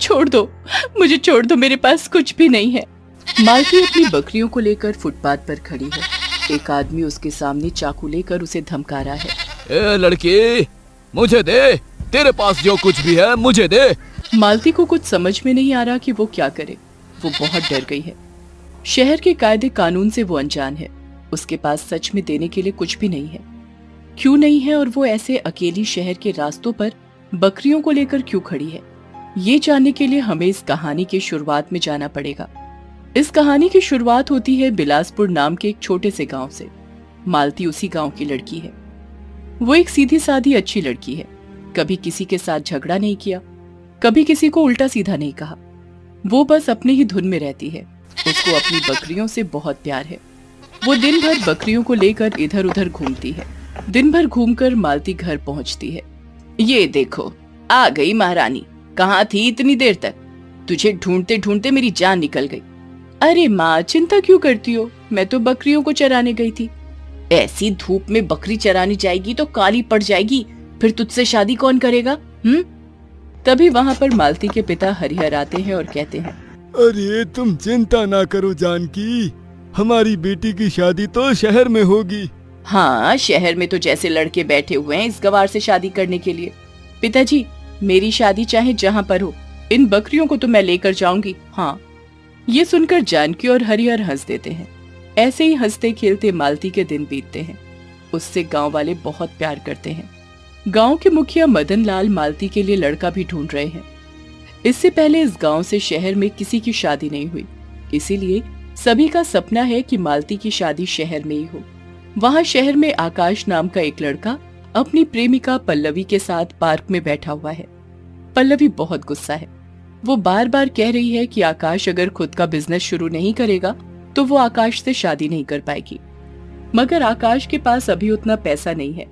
छोड़ दो, मुझे छोड़ दो, मेरे पास कुछ भी नहीं है। मालती अपनी बकरियों को लेकर फुटपाथ पर खड़ी है। एक आदमी उसके सामने चाकू लेकर उसे धमका रहा है। ए लड़की, मुझे दे, तेरे पास जो कुछ भी है मुझे दे। मालती को कुछ समझ में नहीं आ रहा कि वो क्या करे। वो बहुत डर गई है। शहर के कायदे कानून से वो अनजान है। उसके पास सच में देने के लिए कुछ भी नहीं है। क्यों नहीं है और वो ऐसे अकेली शहर के रास्तों पर बकरियों को लेकर क्यों खड़ी है, ये जानने के लिए हमें इस कहानी की शुरुआत में जाना पड़ेगा। इस कहानी की शुरुआत होती है बिलासपुर नाम के एक छोटे से गांव से। मालती उसी गांव की लड़की है। वो एक सीधी सादी अच्छी लड़की है। कभी किसी के साथ झगड़ा नहीं किया, कभी किसी को उल्टा सीधा नहीं कहा। वो बस अपने ही धुन में रहती है। उसको अपनी बकरियों से बहुत प्यार है। वो दिन भर बकरियों को लेकर इधर उधर घूमती है। दिन भर घूमकर मालती घर पहुंचती है। ये देखो, आ गई महारानी। कहाँ थी इतनी देर तक? तुझे ढूंढते ढूंढते मेरी जान निकल गई। अरे माँ, चिंता क्यों करती हो? मैं तो बकरियों को चराने गई थी। ऐसी धूप में बकरी चराने जाएगी तो काली पड़ जाएगी, फिर तुझसे शादी कौन करेगा? तभी वहाँ पर मालती के पिता हरिहर आते हैं और कहते हैं, अरे तुम चिंता ना करो जानकी, हमारी बेटी की शादी तो शहर में होगी। हाँ, शहर में तो जैसे लड़के बैठे हुए हैं इस गवार से शादी करने के लिए। पिताजी, मेरी शादी चाहे जहाँ पर हो, इन बकरियों को तो मैं लेकर जाऊंगी। हाँ। ये सुनकर जानकी और हरिहर हंस देते हैं। ऐसे ही हंसते खेलते मालती के दिन बीतते हैं। उससे गांव वाले बहुत प्यार करते हैं। गांव के मुखिया मदन लाल मालती के लिए लड़का भी ढूंढ रहे हैं। इससे पहले इस गांव से शहर में किसी की शादी नहीं हुई, इसीलिए सभी का सपना है कि मालती की शादी शहर में ही हो। वहाँ शहर में आकाश नाम का एक लड़का अपनी प्रेमिका पल्लवी के साथ पार्क में बैठा हुआ है। पल्लवी बहुत गुस्सा है। वो बार बार कह रही है कि आकाश अगर खुद का बिजनेस शुरू नहीं करेगा तो वो आकाश से शादी नहीं कर पाएगी। मगर आकाश के पास अभी उतना पैसा नहीं है।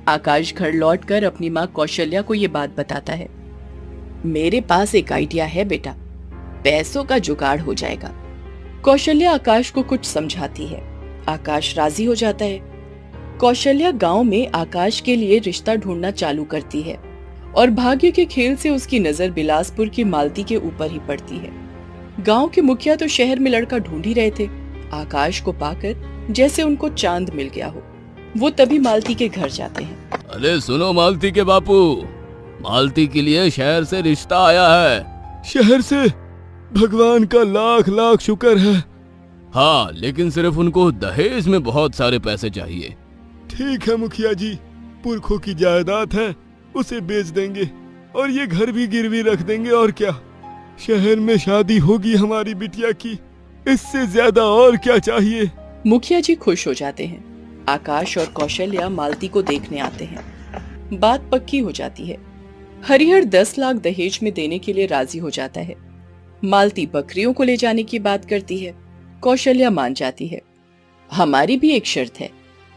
आकाश घर लौटकर अपनी माँ कौशल्या को ये बात बताता है। मेरे पास एक आइडिया है बेटा, पैसों का जुगाड़ हो जाएगा। कौशल्या आकाश को कुछ समझाती है। आकाश राजी हो जाता है। कौशल्या गांव में आकाश के लिए रिश्ता ढूंढना चालू करती है और भाग्य के खेल से उसकी नजर बिलासपुर की मालती के ऊपर ही पड़ती है। गांव के मुखिया तो शहर में लड़का ढूंढ ही रहे थे। आकाश को पाकर जैसे उनको चांद मिल गया हो। वो तभी मालती के घर जाते हैं। अरे सुनो मालती के बापू, मालती के लिए शहर से रिश्ता आया है। शहर से? भगवान का लाख लाख शुक्र है। हाँ, लेकिन सिर्फ उनको दहेज में बहुत सारे पैसे चाहिए। ठीक है मुखिया जी, पुरखों की जायदाद है, उसे बेच देंगे और ये घर भी गिरवी रख देंगे। और क्या, शहर में शादी होगी हमारी बिटिया की, इससे ज्यादा और क्या चाहिए। मुखिया जी खुश हो जाते हैं। आकाश और कौशल्या मालती को देखने आते हैं। बात पक्की हो जाती है। हरिहर 10 लाख दहेज में देने के लिए राजी हो जाता है। मालती बकरियों को ले जाने की बात करती है। कौशल्या मान जाती है। हमारी भी एक शर्त है,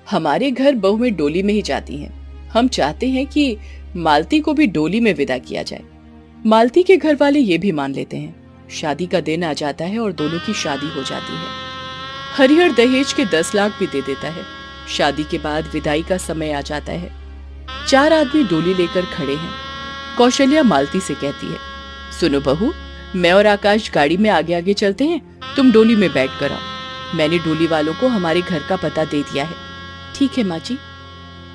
हमारे घर बहुएं डोली में ही जाती हैं। हम चाहते हैं कि मालती को भी डोली में विदा किया जाए। मालती के घर वाले ये भी मान लेते हैं। शादी का दिन आ जाता है और दोनों की शादी हो जाती है। हरिहर दहेज के 10 लाख भी दे देता है। शादी के बाद विदाई का समय आ जाता है। 4 आदमी डोली लेकर खड़े हैं। कौशल्या मालती से कहती है, सुनो बहू, मैं और आकाश गाड़ी में आगे आगे चलते हैं, तुम डोली में बैठ कर आओ। मैंने डोली वालों को हमारे घर का पता दे दिया है। ठीक है माँ जी।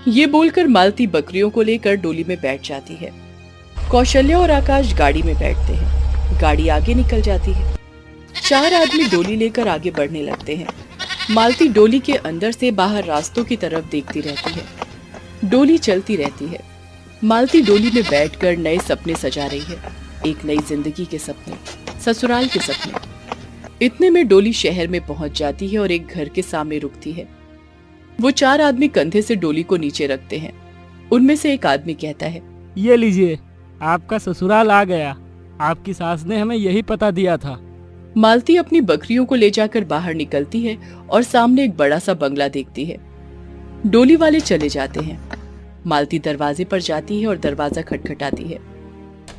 ये बोलकर मालती बकरियों को लेकर डोली में बैठ जाती है। कौशल्या और आकाश गाड़ी में बैठते हैं। गाड़ी आगे निकल जाती है। 4 आदमी डोली लेकर आगे बढ़ने लगते हैं। मालती डोली के अंदर से बाहर रास्तों की तरफ देखती रहती है। डोली चलती रहती है। मालती डोली में बैठकर नए सपने सजा रही है। एक नई जिंदगी के सपने, ससुराल के सपने। इतने में डोली शहर में पहुंच जाती है और एक घर के सामने रुकती है। वो 4 आदमी कंधे से डोली को नीचे रखते हैं। उनमें से एक आदमी कहता है, ये लीजिए, आपका ससुराल आ गया। आपकी सास ने हमें यही पता दिया था। मालती अपनी बकरियों को ले जाकर बाहर निकलती है और सामने एक बड़ा सा बंगला देखती है। डोली वाले चले जाते हैं। मालती दरवाजे पर जाती है और दरवाजा खटखटाती है।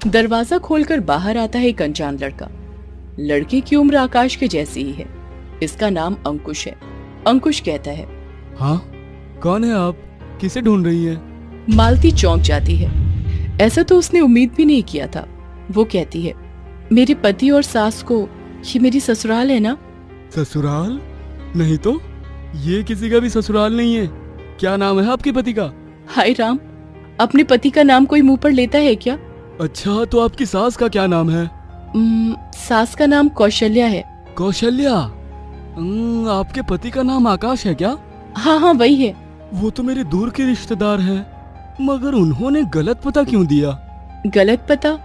दरवाजा खोलकर बाहर आता है एक अनजान लड़का। लड़के की उम्र आकाश के जैसी ही है। इसका नाम अंकुश है। अंकुश कहता है, हाँ, कौन है आप? किसे ढूंढ रही है? मालती चौंक जाती है। ऐसा तो उसने उम्मीद भी नहीं किया था। वो कहती है, मेरे पति और सास को ये मेरी ससुराल है ना? ससुराल? नहीं तो, ये किसी का भी ससुराल नहीं है। क्या नाम है आपके पति का? हाय राम, अपने पति का नाम कोई मुंह पर लेता है क्या? अच्छा, तो आपकी सास का क्या नाम है? सास का नाम कौशल्या है। कौशल्या? आपके पति का नाम आकाश है क्या? हाँ, वही है। वो तो मेरे दूर के रिश्तेदार हैं, मगर उन्होंने गलत पता क्यों दिया? गलत पता?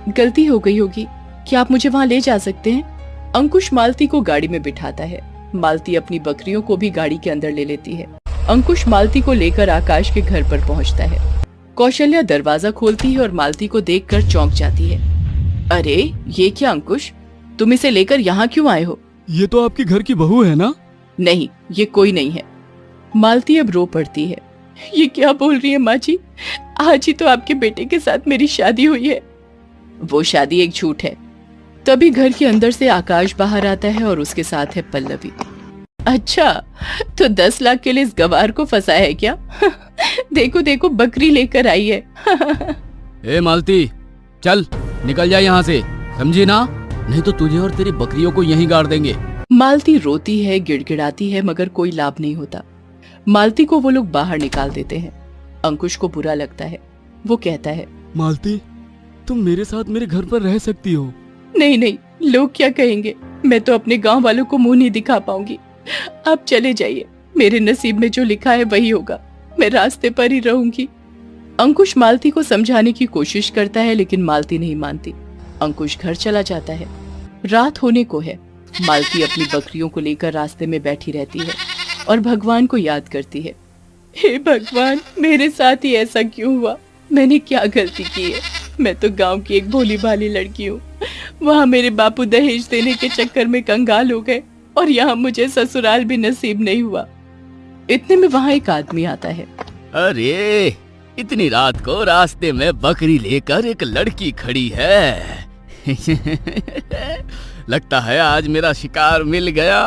गलती हो गई होगी। क्या आप मुझे वहाँ ले जा सकते हैं? अंकुश मालती को गाड़ी में बिठाता है। मालती अपनी बकरियों को भी गाड़ी के अंदर ले लेती है। अंकुश मालती को लेकर आकाश के घर पर पहुँचता है। कौशल्या दरवाजा खोलती है और मालती को देखकर चौंक जाती है। अरे ये क्या अंकुश, तुम इसे लेकर यहाँ क्यों आए हो? ये तो आपकी घर की बहू है ना? नहीं, ये कोई नहीं है। मालती अब रो पड़ती है। ये क्या बोल रही है माँ जी? आज ही तो आपके बेटे के साथ मेरी शादी हुई है। वो शादी एक झूठ है। तभी घर के अंदर से आकाश बाहर आता है और उसके साथ है पल्लवी। अच्छा, तो 10 लाख के लिए इस गवार को फंसाया है क्या? देखो देखो, बकरी लेकर आई है। ए मालती, चल निकल जा यहाँ से, समझी ना? नहीं तो तुझे और तेरी बकरियों को यहीं गाड़ देंगे। मालती रोती है, गिड़गिड़ाती है, मगर कोई लाभ नहीं होता। मालती को वो लोग बाहर निकाल देते हैं। अंकुश को बुरा लगता है। वो कहता है, मालती, तुम मेरे साथ मेरे घर पर रह सकती हो। नहीं नहीं, लोग क्या कहेंगे? मैं तो अपने गांव वालों को मुंह नहीं दिखा पाऊंगी। आप चले जाइए, मेरे नसीब में जो लिखा है वही होगा। मैं रास्ते पर ही रहूंगी। अंकुश मालती को समझाने की कोशिश करता है, लेकिन मालती नहीं मानती। अंकुश घर चला जाता है। रात होने को है। मालती अपनी बकरियों को लेकर रास्ते में बैठी रहती है और भगवान को याद करती है। हे भगवान, मेरे साथ ही ऐसा क्यों हुआ? मैंने क्या गलती की है? मैं तो गांव की एक भोली भाली लड़की हूँ। वहाँ मेरे बापू दहेज देने के चक्कर में कंगाल हो गए और यहाँ मुझे ससुराल भी नसीब नहीं हुआ। इतने में वहाँ एक आदमी आता है। अरे, इतनी रात को रास्ते में बकरी लेकर एक लड़की खड़ी है। लगता है आज मेरा शिकार मिल गया।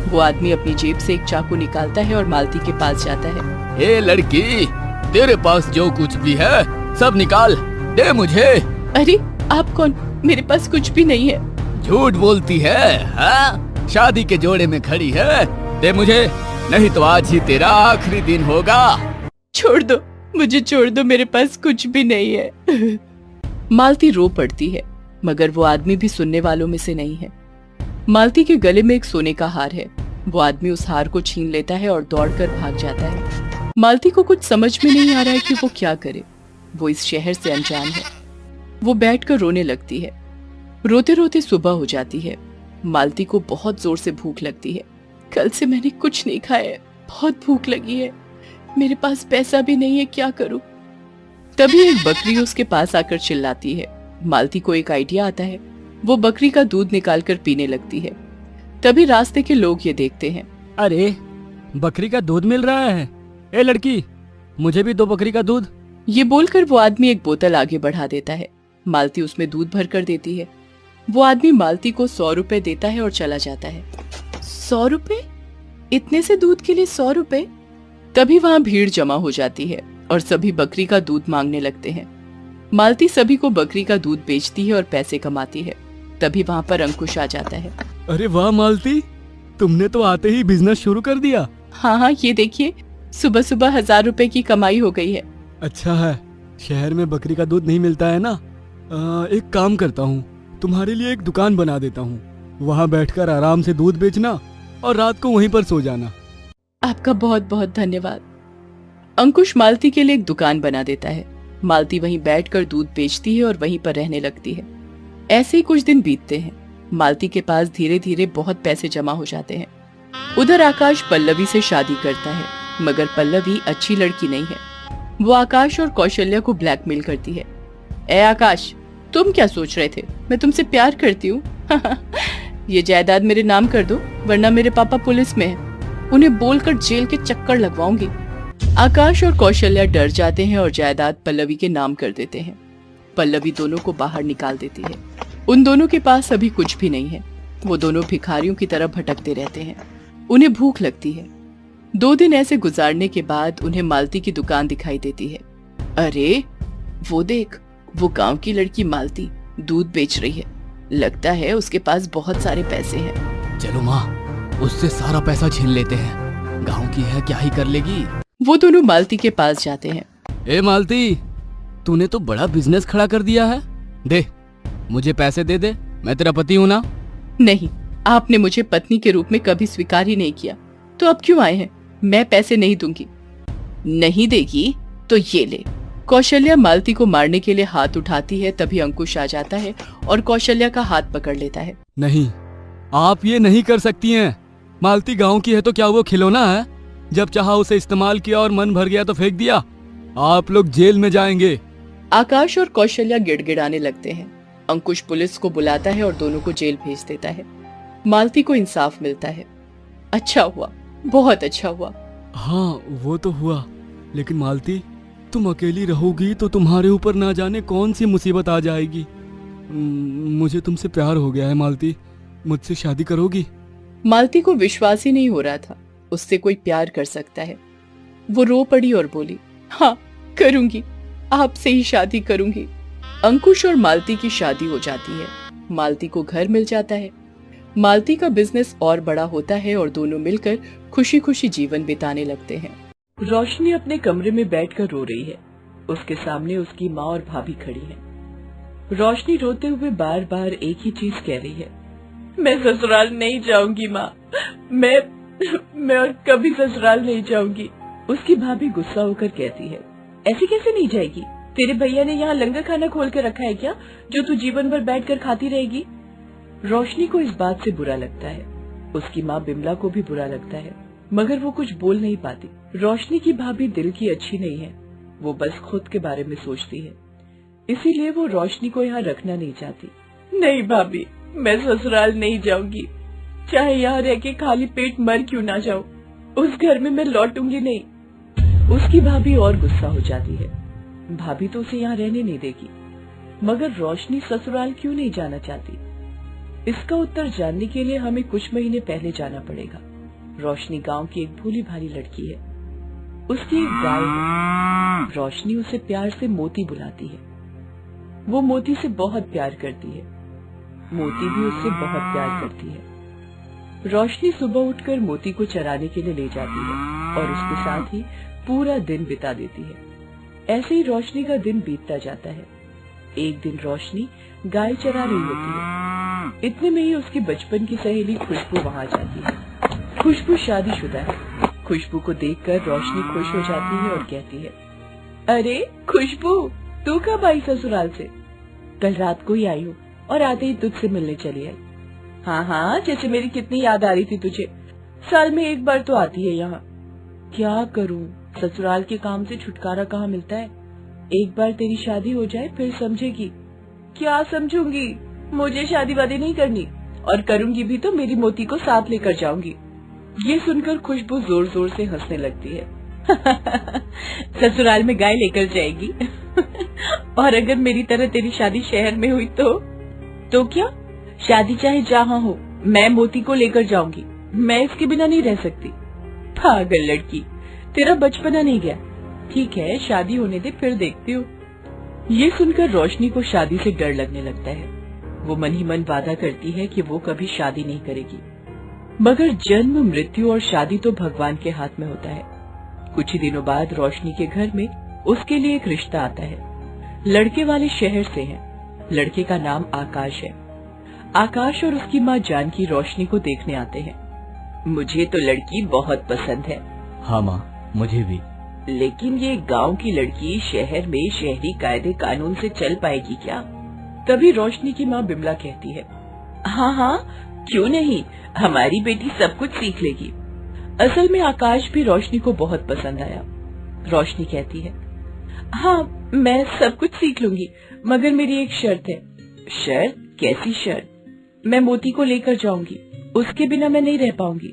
वो आदमी अपनी जेब से एक चाकू निकालता है और मालती के पास जाता है। ए लड़की, तेरे पास जो कुछ भी है सब निकाल दे मुझे। अरे आप कौन? मेरे पास कुछ भी नहीं है। झूठ बोलती है, हाँ? शादी के जोड़े में खड़ी है, दे मुझे, नहीं तो आज ही तेरा आखिरी दिन होगा। छोड़ दो, मुझे छोड़ दो, मेरे पास कुछ भी नहीं है। मालती रो पड़ती है, मगर वो आदमी भी सुनने वालों में से नहीं है। मालती के गले में एक सोने का हार है। वो आदमी उस हार को छीन लेता है और दौड़कर भाग जाता है। मालती को कुछ समझ में नहीं आ रहा है कि वो क्या करे। वो इस शहर से अनजान है। वो बैठकर रोने लगती है। रोते रोते सुबह हो जाती है। मालती को बहुत जोर से भूख लगती है। कल से मैंने कुछ नहीं खाया है, बहुत भूख लगी है। मेरे पास पैसा भी नहीं है, क्या करूं? तभी एक बकरी उसके पास आकर चिल्लाती है। मालती को एक आइडिया आता है। वो बकरी का दूध निकालकर पीने लगती है। तभी रास्ते के लोग ये देखते हैं। अरे, बकरी का दूध मिल रहा है। ए लड़की, मुझे भी 2 बकरी का दूध। ये बोलकर वो आदमी एक बोतल आगे बढ़ा देता है। मालती उसमें दूध भर कर देती है। वो आदमी मालती को 100 रुपए देता है और चला जाता है। 100 रुपए? इतने से दूध के लिए 100 रुपए? तभी वहाँ भीड़ जमा हो जाती है और सभी बकरी का दूध मांगने लगते हैं। मालती सभी को बकरी का दूध बेचती है और पैसे कमाती है। तभी वहाँ पर अंकुश आ जाता है। अरे वाह मालती, तुमने तो आते ही बिजनेस शुरू कर दिया। हाँ, ये देखिए, सुबह सुबह 1000 रुपए की कमाई हो गई है। अच्छा है, शहर में बकरी का दूध नहीं मिलता है ना। एक काम करता हूँ, तुम्हारे लिए एक दुकान बना देता हूँ। वहाँ बैठकर आराम से दूध बेचना और रात को वहीं पर सो जाना। आपका बहुत बहुत धन्यवाद। अंकुश मालती के लिए एक दुकान बना देता है। मालती वहीं बैठकर दूध बेचती है और वहीं पर रहने लगती है। ऐसे ही कुछ दिन बीतते हैं। मालती के पास धीरे धीरे बहुत पैसे जमा हो जाते हैं। उधर आकाश पल्लवी से शादी करता है, मगर पल्लवी अच्छी लड़की नहीं है। वो आकाश और कौशल्या को ब्लैकमेल करती है। ए आकाश, तुम क्या सोच रहे थे? मैं तुमसे प्यार करती हूँ। ये जायदाद मेरे नाम कर दो, वरना मेरे पापा पुलिस में हैं। उन्हें बोलकर जेल के चक्कर लगवाऊंगी। आकाश और कौशल्या डर जाते हैं और जायदाद पल्लवी के नाम कर देते हैं। पल्लवी दोनों को बाहर निकाल देती है। उन दोनों के पास अभी कुछ भी नहीं है। वो दोनों भिखारियों की तरह भटकते रहते हैं। उन्हें भूख लगती है। 2 दिन ऐसे गुजारने के बाद उन्हें मालती की दुकान दिखाई देती है। अरे वो देख, वो गांव की लड़की मालती दूध बेच रही है। लगता है उसके पास बहुत सारे पैसे हैं। चलो माँ, उससे सारा पैसा छीन लेते हैं। गांव की है, क्या ही कर लेगी। वो दोनों मालती के पास जाते हैं। ए मालती, तूने तो बड़ा बिजनेस खड़ा कर दिया है। दे, मुझे पैसे दे दे, मैं तेरा पति हूँ ना। नहीं, आपने मुझे पत्नी के रूप में कभी स्वीकार ही नहीं किया, तो अब क्यों आए हैं? मैं पैसे नहीं दूंगी। नहीं देगी तो ये ले। कौशल्या मालती को मारने के लिए हाथ उठाती है, तभी अंकुश आ जाता है और कौशल्या का हाथ पकड़ लेता है। नहीं, आप ये नहीं कर सकती हैं। मालती गांव की है तो क्या वो खिलौना है? जब चाहा उसे इस्तेमाल किया और मन भर गया तो फेंक दिया। आप लोग जेल में जाएंगे। आकाश और कौशल्या गिड़गिड़ाने लगते हैं। अंकुश पुलिस को बुलाता है और दोनों को जेल भेज देता है। मालती को इंसाफ मिलता है। अच्छा हुआ, बहुत अच्छा हुआ। हाँ, वो तो हुआ, लेकिन मालती, तुम अकेली रहोगी तो तुम्हारे ऊपर ना जाने कौन सी मुसीबत आ जाएगी। मुझे तुमसे प्यार हो गया है मालती, मुझसे शादी करोगी? मालती को विश्वास ही नहीं हो रहा था उससे कोई प्यार कर सकता है। वो रो पड़ी और बोली, हाँ करूंगी, आपसे ही शादी करूंगी। अंकुश और मालती की शादी हो जाती है। मालती को घर मिल जाता है। मालती का बिजनेस और बड़ा होता है और दोनों मिलकर खुशी खुशी जीवन बिताने लगते हैं। रोशनी अपने कमरे में बैठकर रो रही है। उसके सामने उसकी माँ और भाभी खड़ी हैं। रोशनी रोते हुए बार बार एक ही चीज कह रही है, मैं ससुराल नहीं जाऊंगी माँ, मैं और कभी ससुराल नहीं जाऊंगी। उसकी भाभी गुस्सा होकर कहती है, ऐसे कैसे नहीं जाएगी? तेरे भैया ने यहाँ लंगर खाना खोल के रखा है क्या, जो तू जीवन भर बैठकर खाती रहेगी? रोशनी को इस बात से बुरा लगता है। उसकी माँ बिमला को भी बुरा लगता है, मगर वो कुछ बोल नहीं पाती। रोशनी की भाभी दिल की अच्छी नहीं है, वो बस खुद के बारे में सोचती है, इसीलिए वो रोशनी को यहाँ रखना नहीं चाहती। नहीं भाभी, मैं ससुराल नहीं जाऊंगी, चाहे यहाँ रह के खाली पेट मर क्यों ना जाऊं, उस घर में मैं लौटूंगी नहीं। उसकी भाभी और गुस्सा हो जाती है। भाभी तो उसे यहाँ रहने नहीं देगी, मगर रोशनी ससुराल क्यों नहीं जाना चाहती? इसका उत्तर जानने के लिए हमें कुछ महीने पहले जाना पड़ेगा। रोशनी गांव की एक भोली भाली लड़की है। उसकी एक गाय है। रोशनी उसे प्यार से मोती बुलाती है। वो मोती से बहुत प्यार करती है। मोती भी उससे बहुत प्यार करती है। रोशनी सुबह उठकर मोती को चराने के लिए ले जाती है और उसके साथ ही पूरा दिन बिता देती है। ऐसे ही रोशनी का दिन बीतता जाता है। एक दिन रोशनी गाय चरा रही होती है। इतने में ही उसकी बचपन की सहेली खुशबू वहाँ जाती है। खुशबू शादीशुदा है। खुशबू को देखकर रोशनी खुश हो जाती है और कहती है, अरे खुशबू, तू कब आई ससुराल से? कल रात को ही आई हूँ और आते ही तुझसे मिलने चली आई। हाँ, जैसे मेरी कितनी याद आ रही थी तुझे। साल में एक बार तो आती है यहाँ। क्या करूँ, ससुराल के काम से छुटकारा कहाँ मिलता है। एक बार तेरी शादी हो जाए फिर समझेगी। क्या समझूंगी, मुझे शादी वादी नहीं करनी, और करूंगी भी तो मेरी मोती को साथ लेकर जाऊंगी। ये सुनकर खुशबू जोर जोर से हंसने लगती है। ससुराल में गाय लेकर जाएगी। और अगर मेरी तरह तेरी शादी शहर में हुई तो क्या? शादी चाहे जहाँ हो, मैं मोती को लेकर जाऊंगी। मैं इसके बिना नहीं रह सकती। पागल लड़की, तेरा बचपना नहीं गया। ठीक है, शादी होने दे, फिर देखती हूँ। ये सुनकर रोशनी को शादी से डर लगने लगता है। वो मन ही मन वादा करती है कि वो कभी शादी नहीं करेगी, मगर जन्म, मृत्यु और शादी तो भगवान के हाथ में होता है। कुछ ही दिनों बाद रोशनी के घर में उसके लिए एक रिश्ता आता है। लड़के वाले शहर से है। लड़के का नाम आकाश है। आकाश और उसकी माँ जानकी रोशनी को देखने आते हैं। मुझे तो लड़की बहुत पसंद है। हाँ माँ, मुझे भी। लेकिन ये गांव की लड़की शहर में शहरी कायदे कानून से चल पाएगी क्या? तभी रोशनी की माँ बिमला कहती है, हाँ, क्यों नहीं, हमारी बेटी सब कुछ सीख लेगी। असल में आकाश भी रोशनी को बहुत पसंद आया। रोशनी कहती है, हाँ मैं सब कुछ सीख लूंगी, मगर मेरी एक शर्त है। शर्त? कैसी शर्त? मैं मोती को लेकर जाऊंगी, उसके बिना मैं नहीं रह पाऊंगी।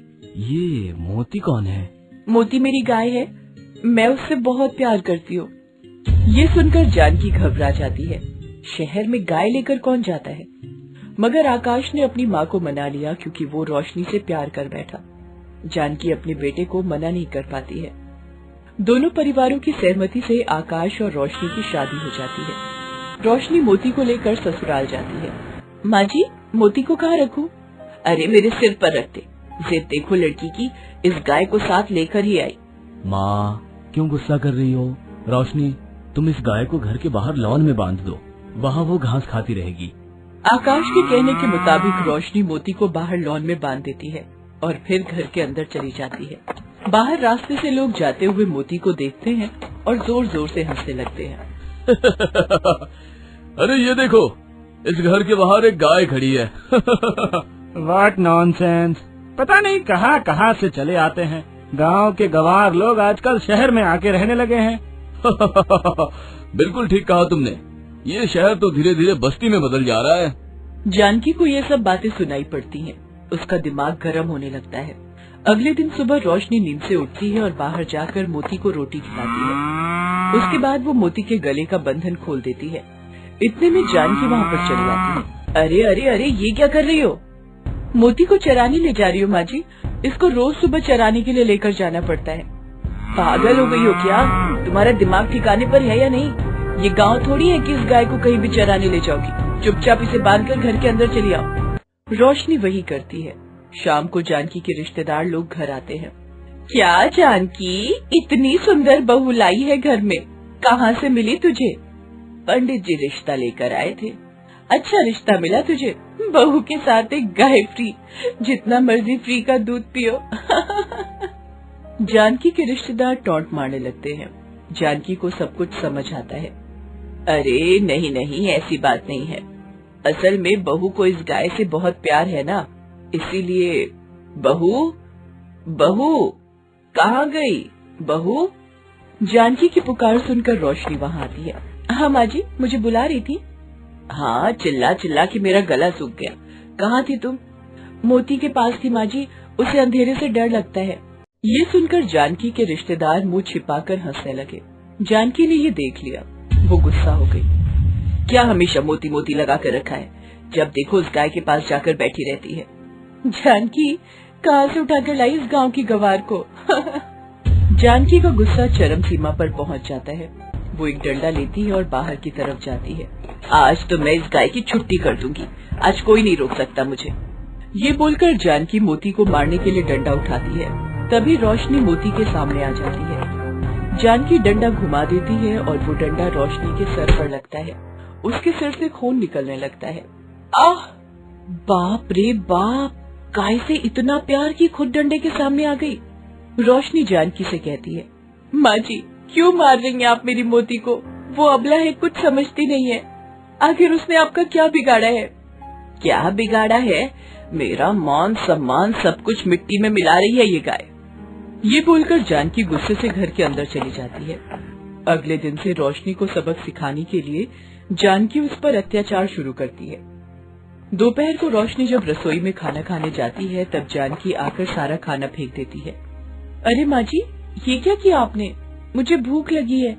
ये मोती कौन है? मोती मेरी गाय है, मैं उससे बहुत प्यार करती हूँ। ये सुनकर जानकी घबरा जाती है। शहर में गाय लेकर कौन जाता है? मगर आकाश ने अपनी माँ को मना लिया क्योंकि वो रोशनी से प्यार कर बैठा। जानकी अपने बेटे को मना नहीं कर पाती है। दोनों परिवारों की सहमति से आकाश और रोशनी की शादी हो जाती है। रोशनी मोती को लेकर ससुराल जाती है। माँ जी, मोती को कहाँ रखूं? अरे मेरे सिर पर रख दे। जिद देखो लड़की की, इस गाय को साथ लेकर ही आई। माँ, क्यों गुस्सा कर रही हो? रोशनी, तुम इस गाय को घर के बाहर लॉन में बांध दो, वहाँ वो घास खाती रहेगी। आकाश के कहने के मुताबिक रोशनी मोती को बाहर लॉन में बांध देती है और फिर घर के अंदर चली जाती है। बाहर रास्ते से लोग जाते हुए मोती को देखते हैं और जोर जोर से हंसने लगते हैं। अरे ये देखो, इस घर के बाहर एक गाय खड़ी है। व्हाट नॉनसेंस, पता नहीं कहाँ कहाँ से चले आते हैं। गांव के गंवार लोग आजकल शहर में आके रहने लगे हैं। बिल्कुल ठीक कहा तुमने, ये शहर तो धीरे धीरे बस्ती में बदल जा रहा है। जानकी को ये सब बातें सुनाई पड़ती हैं। उसका दिमाग गर्म होने लगता है। अगले दिन सुबह रोशनी नींद से उठती है और बाहर जाकर मोती को रोटी खिलाती है। उसके बाद वो मोती के गले का बंधन खोल देती है। इतने में जानकी वहाँ पर चली आती है। अरे अरे अरे, ये क्या कर रही हो? मोती को चराने ले जा रही हो माँ जी। इसको रोज सुबह चराने के लिए लेकर जाना पड़ता है। पागल हो गई हो क्या? तुम्हारा दिमाग ठिकाने पर है या नहीं? ये गांव थोड़ी है कि इस गाय को कहीं भी चराने ले जाओगी। चुपचाप इसे बांधकर घर के अंदर चली आओ। रोशनी वही करती है। शाम को जानकी के रिश्तेदार लोग घर आते हैं। क्या जानकी, इतनी सुंदर बहू लाई है घर में, कहाँ से मिली तुझे? पंडित जी रिश्ता लेकर आए थे। अच्छा रिश्ता मिला तुझे? बहू के साथ एक गाय फ्री, जितना मर्जी फ्री का दूध पियो। जानकी के रिश्तेदार टॉन्ट मारने लगते हैं। जानकी को सब कुछ समझ आता है। अरे नहीं नहीं, ऐसी बात नहीं है। असल में बहू को इस गाय से बहुत प्यार है ना, इसीलिए। बहू बहू कहाँ गई? बहू। जानकी की पुकार सुनकर रोशनी वहाँ आती है। हाँ माँ जी, मुझे बुला रही थी। हाँ, चिल्ला चिल्ला के मेरा गला सूख गया। कहाँ थी तुम? मोती के पास थी माँ जी, उसे अंधेरे से डर लगता है। ये सुनकर जानकी के रिश्तेदार मुंह छिपाकर हंसने लगे। जानकी ने ये देख लिया, वो गुस्सा हो गई। क्या हमेशा मोती मोती लगा कर रखा है? जब देखो उस गाय के पास जाकर बैठी रहती है। जानकी कहाँ से उठाकर लाई इस गांव की गवार को? जानकी का गुस्सा चरम सीमा पर पहुंच जाता है। वो एक डंडा लेती है और बाहर की तरफ जाती है। आज तो मैं इस गाय की छुट्टी कर दूंगी, आज कोई नहीं रोक सकता मुझे। ये बोलकर जानकी मोती को मारने के लिए डंडा उठाती है। तभी रोशनी मोती के सामने आ जाती है। जानकी डंडा घुमा देती है और वो डंडा रोशनी के सर पर लगता है। उसके सिर से खून निकलने लगता है। आह! बाप रे बाप! गाय से इतना प्यार कि खुद डंडे के सामने आ गई। रोशनी जानकी से कहती है, माँ जी क्यों मार रही हैं आप मेरी मोती को? वो अबला है, कुछ समझती नहीं है। आखिर उसने आपका क्या बिगाड़ा है? क्या बिगाड़ा है? मेरा मान सम्मान सब कुछ मिट्टी में मिला रही है ये गाय। ये बोलकर जानकी गुस्से से घर के अंदर चली जाती है। अगले दिन से रोशनी को सबक सिखाने के लिए जानकी उस पर अत्याचार शुरू करती है। दोपहर को रोशनी जब रसोई में खाना खाने जाती है तब जानकी आकर सारा खाना फेंक देती है। अरे माँ जी, ये क्या किया आपने? मुझे भूख लगी है,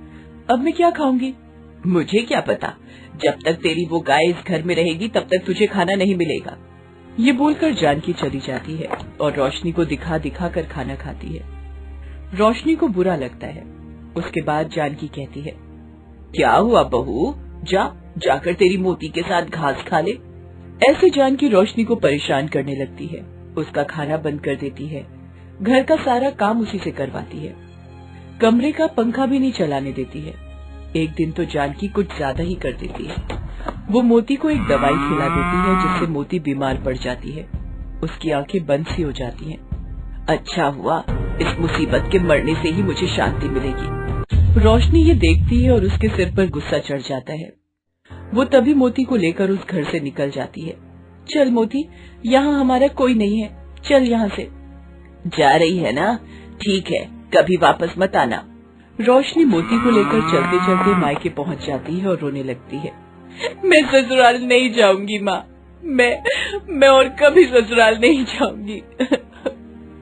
अब मैं क्या खाऊंगी? मुझे क्या पता, जब तक तेरी वो गाय इस घर में रहेगी तब तक तुझे खाना नहीं मिलेगा। ये बोलकर जानकी चली जाती है और रोशनी को दिखा दिखा कर खाना खाती है। रोशनी को बुरा लगता है। उसके बाद जानकी कहती है, क्या हुआ बहू, जाकर तेरी मोती के साथ घास खा ले। ऐसे जानकी रोशनी को परेशान करने लगती है। उसका खाना बंद कर देती है। घर का सारा काम उसी से करवाती है। कमरे का पंखा भी नहीं चलाने देती है। एक दिन तो जानकी कुछ ज्यादा ही कर देती है। वो मोती को एक दवाई खिला देती है जिससे मोती बीमार पड़ जाती है। उसकी आंखें बंद सी हो जाती हैं। अच्छा हुआ, इस मुसीबत के मरने से ही मुझे शांति मिलेगी। रोशनी ये देखती है और उसके सिर पर गुस्सा चढ़ जाता है। वो तभी मोती को लेकर उस घर से निकल जाती है। चल मोती, यहाँ हमारा कोई नहीं है, चल यहाँ से। जा रही है ना? ठीक है, कभी वापस मत आना। रोशनी मोती को लेकर चलते चलते मायके पहुँच जाती है और रोने लगती है। मैं ससुराल नहीं जाऊंगी माँ, मैं और कभी ससुराल नहीं जाऊंगी।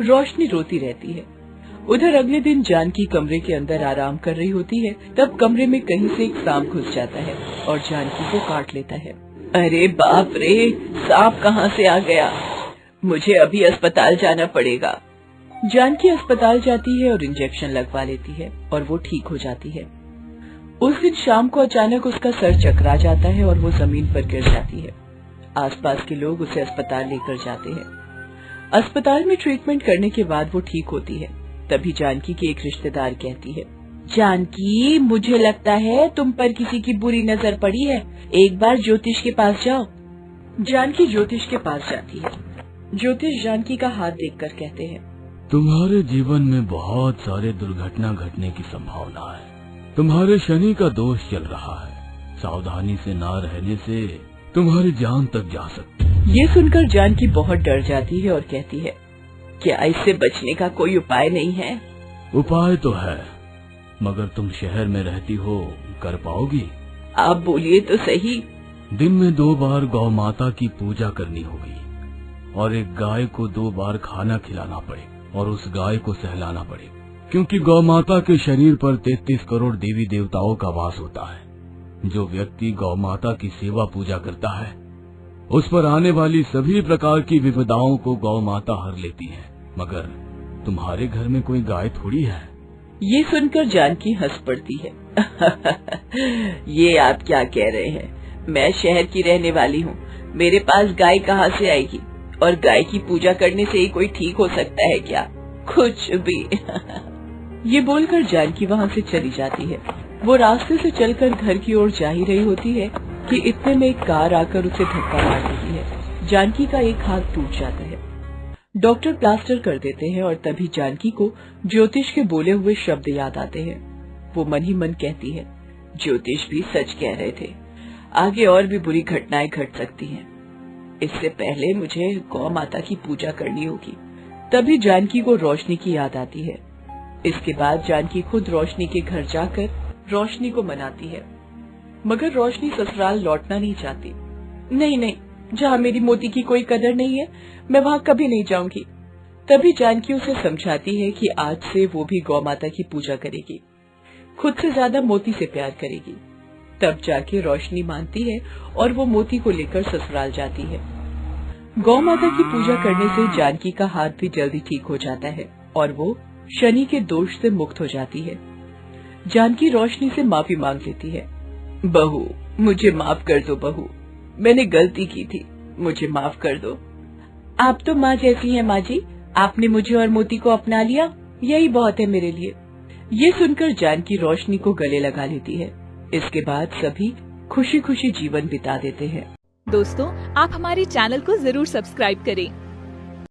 रोशनी रोती रहती है। उधर अगले दिन जानकी कमरे के अंदर आराम कर रही होती है, तब कमरे में कहीं से एक सांप घुस जाता है और जानकी को काट लेता है। अरे बाप रे, सांप कहाँ से आ गया? मुझे अभी अस्पताल जाना पड़ेगा। जानकी अस्पताल जाती है और इंजेक्शन लगवा लेती है और वो ठीक हो जाती है। उस दिन शाम को अचानक उसका सर चकरा जाता है और वो जमीन पर गिर जाती है। आसपास के लोग उसे अस्पताल लेकर जाते हैं। अस्पताल में ट्रीटमेंट करने के बाद वो ठीक होती है। तभी जानकी की एक रिश्तेदार कहती है, जानकी, मुझे लगता है तुम पर किसी की बुरी नजर पड़ी है, एक बार ज्योतिष के पास जाओ। जानकी ज्योतिष के पास जाती है। ज्योतिष जानकी का हाथ देखकर कहते हैं, तुम्हारे जीवन में बहुत सारे दुर्घटना घटने की संभावना है। तुम्हारे शनि का दोष चल रहा है। सावधानी से ना रहने से तुम्हारी जान तक जा सकती है। ये सुनकर जानकी बहुत डर जाती है और कहती है, क्या इससे बचने का कोई उपाय नहीं है? उपाय तो है, मगर तुम शहर में रहती हो, कर पाओगी? आप बोलिए तो सही। दिन में 2 बार गौ माता की पूजा करनी होगी और एक गाय को 2 बार खाना खिलाना पड़े और उस गाय को सहलाना पड़े, क्योंकि गौ माता के शरीर पर 33 करोड़ देवी देवताओं का वास होता है। जो व्यक्ति गौ माता की सेवा पूजा करता है, उस पर आने वाली सभी प्रकार की विपदाओं को गौ माता हर लेती है। मगर तुम्हारे घर में कोई गाय थोड़ी है। ये सुनकर जानकी हंस पड़ती है। ये आप क्या कह रहे हैं? मैं शहर की रहने वाली हूँ, मेरे पास गाय कहाँ से आएगी? और गाय की पूजा करने से ही कोई ठीक हो सकता है क्या? कुछ भी। ये बोलकर जानकी वहाँ से चली जाती है। वो रास्ते से चलकर घर की ओर जा ही रही होती है कि इतने में एक कार आकर उसे धक्का मार देती है। जानकी का एक हाथ टूट जाता है। डॉक्टर प्लास्टर कर देते हैं और तभी जानकी को ज्योतिष के बोले हुए शब्द याद आते हैं। वो मन ही मन कहती है, ज्योतिष भी सच कह रहे थे, आगे और भी बुरी घटनाएं घट सकती हैं। इससे पहले मुझे गौ माता की पूजा करनी होगी। तभी जानकी को रोशनी की याद आती है। इसके बाद जानकी खुद रोशनी के घर जाकर रोशनी को मनाती है, मगर रोशनी ससुराल लौटना नहीं चाहती। नहीं नहीं, जहाँ मेरी मोती की कोई कदर नहीं है, मैं वहाँ कभी नहीं जाऊंगी। तभी जानकी उसे समझाती है कि आज से वो भी गौ माता की पूजा करेगी, खुद से ज्यादा मोती से प्यार करेगी। तब जाके रोशनी मानती है और वो मोती को लेकर ससुराल जाती है। गौ माता की पूजा करने से जानकी का हाथ भी जल्दी ठीक हो जाता है और वो शनि के दोष से मुक्त हो जाती है। जानकी रोशनी से माफी मांग लेती है। बहू, मुझे माफ कर दो बहू, मैंने गलती की थी, मुझे माफ कर दो। आप तो माँ जैसी हैं माँ जी, आपने मुझे और मोती को अपना लिया, यही बहुत है मेरे लिए। ये सुनकर जानकी रोशनी को गले लगा लेती है। इसके बाद सभी खुशी खुशी जीवन बिता देते हैं। दोस्तों, आप हमारे चैनल को जरूर सब्सक्राइब करें